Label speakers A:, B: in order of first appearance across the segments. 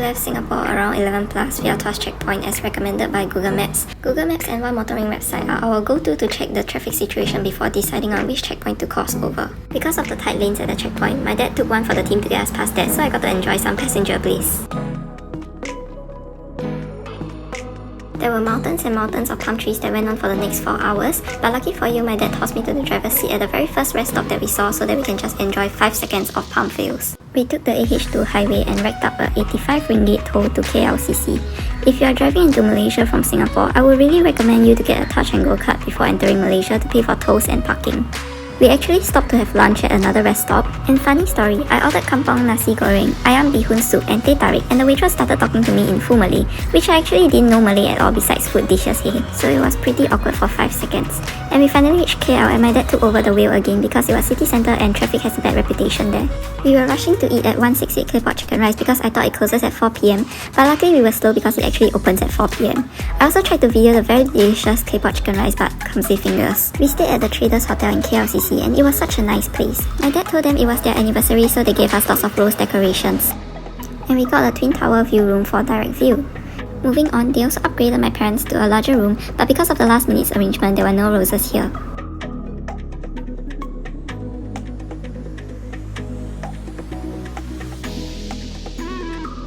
A: left Singapore around 11 plus via Tuas checkpoint as recommended by Google Maps. Google Maps and One Motoring website are our go-to to check the traffic situation before deciding on which checkpoint to cross over. Because of the tight lanes at the checkpoint, my dad took one for the team to get us past that, so I got to enjoy some passenger bliss. There were mountains and mountains of palm trees that went on for the next 4 hours, but lucky for you, my dad tossed me to the driver's seat at the very first rest stop that we saw so that we can just enjoy 5 seconds of palm fields. We took the AH2 highway and racked up a 85 ringgit toll to KLCC. If you are driving into Malaysia from Singapore, I would really recommend you to get a touch and go card before entering Malaysia to pay for tolls and parking. We actually stopped to have lunch at another rest stop, and funny story, I ordered kampung nasi goreng, ayam bihun soup and teh tarik, and the waitress started talking to me in full Malay, which I actually didn't know Malay at all besides food dishes here, so it was pretty awkward for 5 seconds. And we finally reached KL and my dad took over the wheel again because it was city centre and traffic has a bad reputation there. We were rushing to eat at 168 claypot chicken rice because I thought it closes at 4 PM, but luckily we were slow because it actually opens at 4 PM. I also tried to video the very delicious claypot chicken rice but clumsy fingers. We stayed at the Traders Hotel in KLCC and it was such a nice place. My dad told them it was their anniversary so they gave us lots of rose decorations. And we got a twin tower view room for direct view. Moving on, they also upgraded my parents to a larger room, but because of the last minute's arrangement, there were no roses here.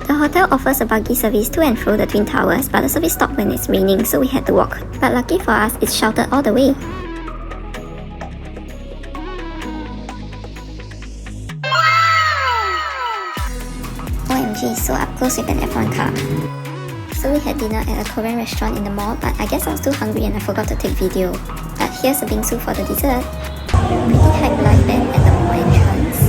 A: The hotel offers a buggy service to and fro the twin towers, but the service stopped when it's raining, so we had to walk. But lucky for us, it's sheltered all the way. OMG, so up close with an F1 car. So we had dinner at a Korean restaurant in the mall, but I guess I was too hungry and I forgot to take video. But here's a bingsu for the dessert. Pretty hype live band at the mall entrance.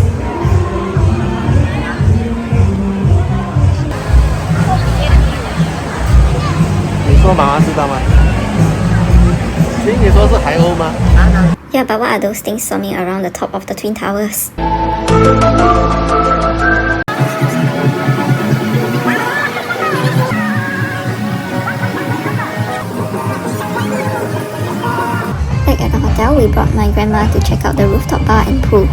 B: 你说妈妈知道吗？所以你说是海鸥吗？
A: Yeah, but what are those things swarming around the top of the Twin Towers? Back at the hotel, we brought my grandma to check out the rooftop bar and pool.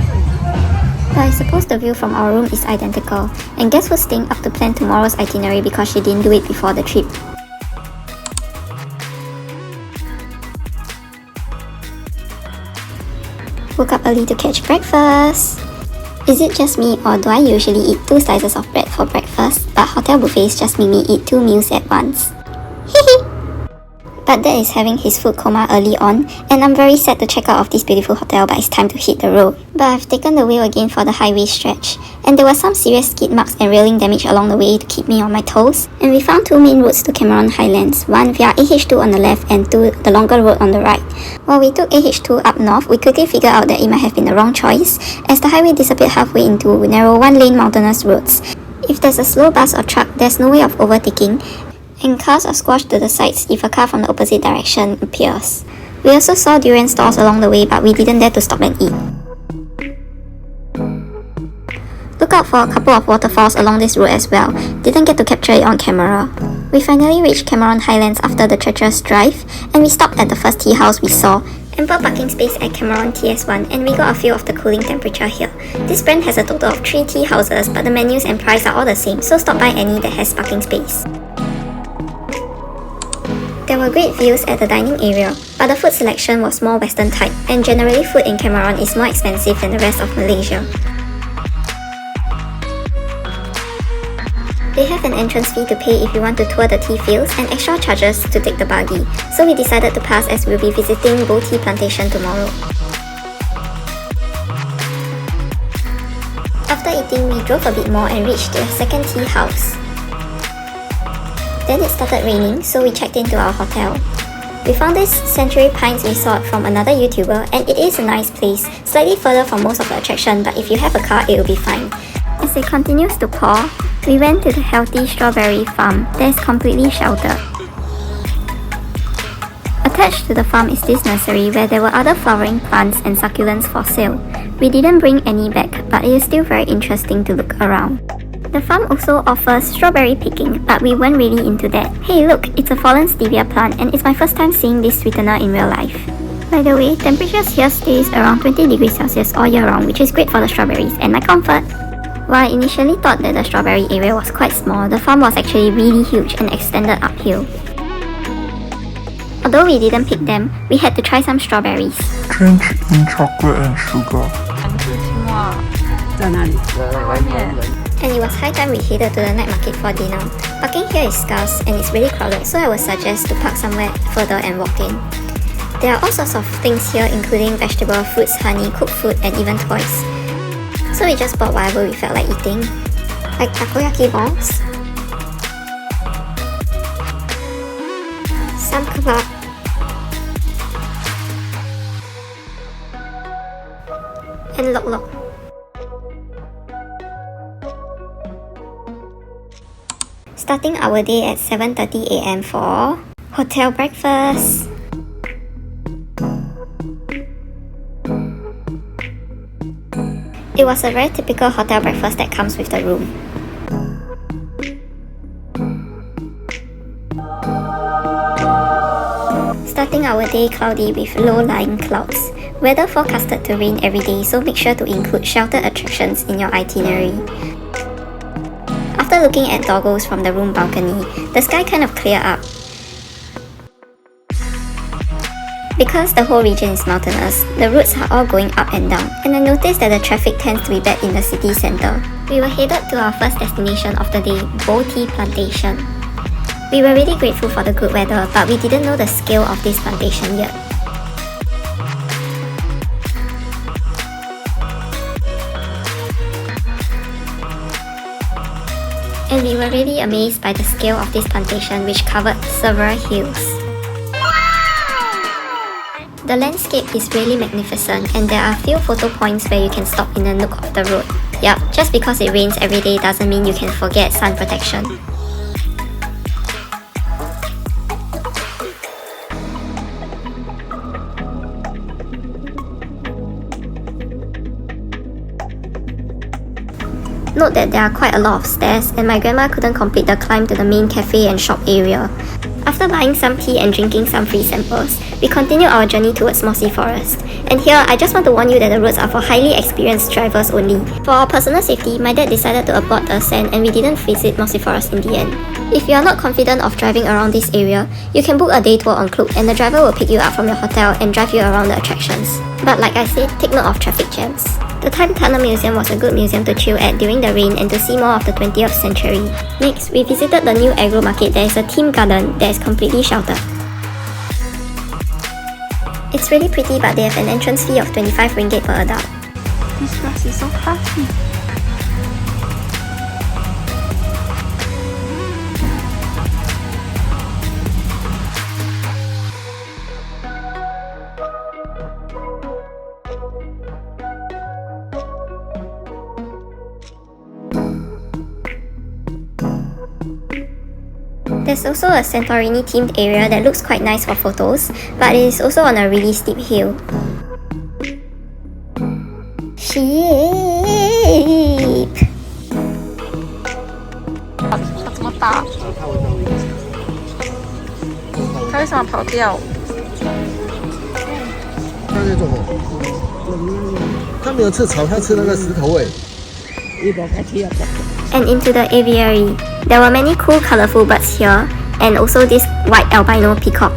A: But I suppose the view from our room is identical, and guess who's staying up to plan tomorrow's itinerary because she didn't do it before the trip. Woke up early to catch breakfast. Is it just me or do I usually eat 2 slices of bread for breakfast, but hotel buffets just make me eat 2 meals at once? Hehe! But Dad is having his food coma early on, and I'm very sad to check out of this beautiful hotel, but it's time to hit the road. But I've taken the wheel again for the highway stretch, and there were some serious skid marks and railing damage along the way to keep me on my toes, and we found 2 main roads to Cameron Highlands, one via AH2 on the left and 2 the longer road on the right. While we took AH2 up north, we quickly figured out that it might have been the wrong choice, as the highway disappeared halfway into narrow 1-lane mountainous roads. If there's a slow bus or truck, there's no way of overtaking, and cars are squashed to the sides if a car from the opposite direction appears. We also saw durian stalls along the way, but we didn't dare to stop and eat. Look out for a couple of waterfalls along this road as well. Didn't get to capture it on camera. We finally reached Cameron Highlands after the treacherous drive, and we stopped at the first tea house we saw. Ample parking space at Cameron TS1, and we got a feel of the cooling temperature here. This brand has a total of 3 tea houses, but the menus and price are all the same, so stop by any that has parking space. There were great views at the dining area, but the food selection was more western type, and generally food in Cameron is more expensive than the rest of Malaysia. They have an entrance fee to pay if you want to tour the tea fields and extra charges to take the buggy, so we decided to pass as we'll be visiting Bo Tea Plantation tomorrow. After eating, we drove a bit more and reached the second tea house. Then it started raining, so we checked into our hotel. We found this Century Pines resort from another YouTuber, and it is a nice place, slightly further from most of the attraction, but if you have a car, it will be fine. As it continues to pour, we went to the healthy strawberry farm that is completely sheltered. Attached to the farm is this nursery where there were other flowering plants and succulents for sale. We didn't bring any back, but it is still very interesting to look around. The farm also offers strawberry picking, but we weren't really into that. Hey look, it's a fallen stevia plant and it's my first time seeing this sweetener in real life. By the way, temperatures here stays around 20 degrees Celsius all year round, which is great for the strawberries and my comfort. While I initially thought that the strawberry area was quite small, the farm was actually really huge and extended uphill. Although we didn't pick them, we had to try some strawberries.
C: Drenched in chocolate and sugar.
A: And it was high time we headed to the night market for dinner. Parking here is scarce and it's really crowded, so I would suggest to park somewhere further and walk in. There are all sorts of things here, including vegetable, fruits, honey, cooked food, and even toys. So we just bought whatever we felt like eating, like takoyaki balls, some kebab, and lok-lok. Starting our day at 7:30 AM for hotel breakfast. It was a very typical hotel breakfast that comes with the room. Starting our day cloudy with low-lying clouds. Weather forecasted to rain every day, so make sure to include sheltered attractions in your itinerary. After looking at doggos from the room balcony, the sky kind of cleared up. Because the whole region is mountainous, the roads are all going up and down, and I noticed that the traffic tends to be bad in the city centre. We were headed to our first destination of the day, Tea Plantation. We were really grateful for the good weather, but we didn't know the scale of this plantation yet. And we were really amazed by the scale of this plantation, which covered several hills. The landscape is really magnificent, and there are a few photo points where you can stop in a nook of the road. Yup, just because it rains every day doesn't mean you can forget sun protection. Note that there are quite a lot of stairs, and my grandma couldn't complete the climb to the main cafe and shop area. After buying some tea and drinking some free samples, we continued our journey towards Mossy Forest. And here, I just want to warn you that the roads are for highly experienced drivers only. For our personal safety, my dad decided to abort the ascent and we didn't visit Mossy Forest in the end. If you are not confident of driving around this area, you can book a day tour on Klook and the driver will pick you up from your hotel and drive you around the attractions. But like I said, take note of traffic jams. The Time Tunnel Museum was a good museum to chill at during the rain and to see more of the 20th century. Next, we visited the new agro market. There is a theme garden that is completely sheltered. It's really pretty, but they have an entrance fee of 25 ringgit per adult.
C: This grass is so fluffy.
A: There's also a Santorini-themed area that looks quite nice for photos, but it is also on a really steep hill. Sheep!
C: 它这么大，它为什么跑掉？
B: 它在做什么？它没有吃草，它吃那个石头哎。
A: And into the aviary. There were many cool colourful birds here, and also this white albino peacock.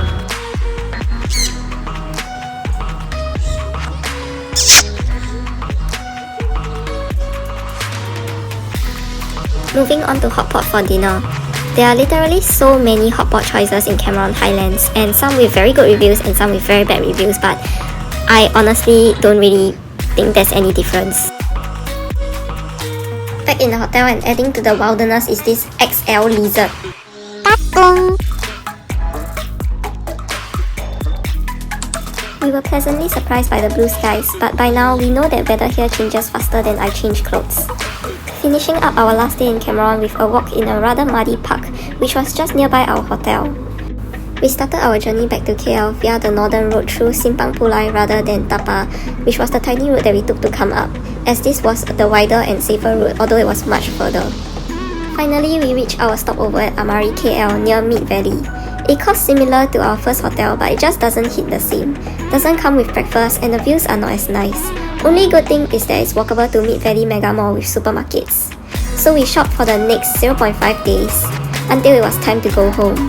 A: Moving on to hotpot for dinner. There are literally so many hotpot choices in Cameron Highlands, and some with very good reviews and some with very bad reviews, but I honestly don't really think there's any difference. Back in the hotel and adding to the wilderness is this XL lizard. We were pleasantly surprised by the blue skies, but by now we know that weather here changes faster than I change clothes. Finishing up our last day in Cameron with a walk in a rather muddy park, which was just nearby our hotel. We started our journey back to KL via the northern road through Simpang Pulai rather than Tapa, which was the tiny route that we took to come up, as this was the wider and safer route, although it was much further. Finally, we reached our stopover at Amari KL near Mid Valley. It costs similar to our first hotel, but it just doesn't hit the same. Doesn't come with breakfast and the views are not as nice. Only good thing is that it's walkable to Mid Valley Mega Mall with supermarkets. So we shopped for the next 0.5 days until it was time to go home.